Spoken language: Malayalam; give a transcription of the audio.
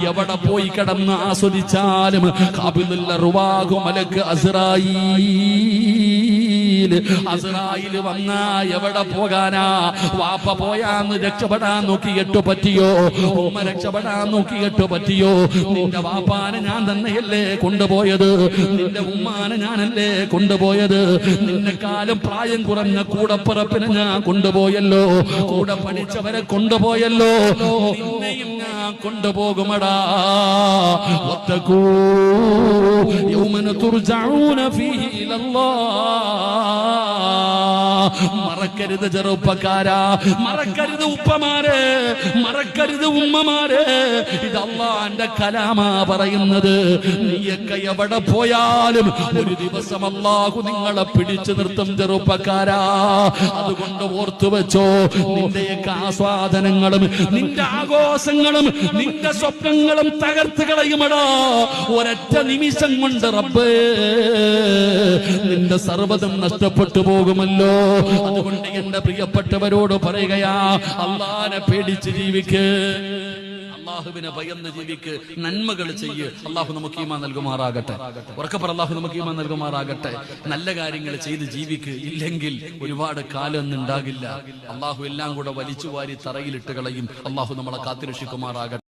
എവിടെ പോയി കിടന്ന് ആസ്വദിച്ചാലും മലക്ക് അസ്രായീൽ വന്നാ എവിടെ പോകാനാ? വാപ്പ പോയാന്ന് രക്ഷപ്പെടാൻ നോക്കിയിട്ട് പറ്റിയോ? ഉമ്മ രക്ഷപ്പെടാൻ നോക്കിയിട്ട് പറ്റിയോ? നിന്റെ വാപ്പാനെ ഞാൻ തന്നെയല്ലേ കൊണ്ടുപോയത്, നിന്റെ ഉമ്മാനെ ഞാനല്ലേ കൊണ്ടുപോയത്, നിന്നെക്കാലം പ്രായം കുറഞ്ഞ കൂടപ്പിറപ്പിനെ ഞാൻ കൊണ്ടുപോയല്ലോ, കൂടെ പഠിച്ചവരെ കൊണ്ടുപോയല്ലോ, നിന്നെയും ഞാൻ കൊണ്ടുപോകുമടാ. വത്തഖൂ യൗമൻ തുർജഊന ഫീഹി ഇലല്ലാഹ്. മറക്കരുത് ചെറുപ്പക്കാരാ, മറക്കരുത് ഉപ്പമാരെ, മറക്കരുത് ഉമ്മമാരെ. ഇത് അല്ലാഹുവിന്റെ കലാമാ പറയുന്നത്. നീയൊക്കെ എവിടെ പോയാലും ഒരു ദിവസം അല്ലാഹു നിങ്ങളെ പിടിച്ചു നിർത്തും ചെറുപ്പക്കാരാ. അതുകൊണ്ട് ഓർത്തു വെച്ചോ, നിന്റെയൊക്കെ ആസ്വാദനങ്ങളും നിന്റെ ആഘോഷങ്ങളും നിന്റെ സ്വപ്നങ്ങളും തകർത്ത് കളയുമടാ. ഒരൊറ്റ നിമിഷം കൊണ്ട് റബ്ബേ നിന്റെ സർവ്വതും നഷ്ടപ്പെട്ടു പോകുമല്ലോ. അതുകൊണ്ട് എന്റെ പ്രിയപ്പെട്ടവരോട് പറയുകയാ, അല്ലാഹുവിനെ പേടിച്ച് ജീവിക്ക്, അല്ലാഹുവിനെ ഭയന്ന് ജീവിക്ക്, നന്മകൾ ചെയ്യ്. അല്ലാഹു നമുക്ക് ഈമാൻ നൽകുമാറാകട്ടെ. ഉറക്കപ്പറ, അല്ലാഹു നമുക്ക് ഈമാൻ നൽകുമാറാകട്ടെ. നല്ല കാര്യങ്ങൾ ചെയ്ത് ജീവിക്ക്, ഇല്ലെങ്കിൽ ഒരുപാട് കാലം ഉണ്ടാകില്ല. അല്ലാഹു എല്ലാം കൂടെ വലിച്ചു വാരി തറയിലിട്ട് കളയും. അല്ലാഹു നമ്മളെ കാത്തുരക്ഷിക്കുമാറാകട്ടെ.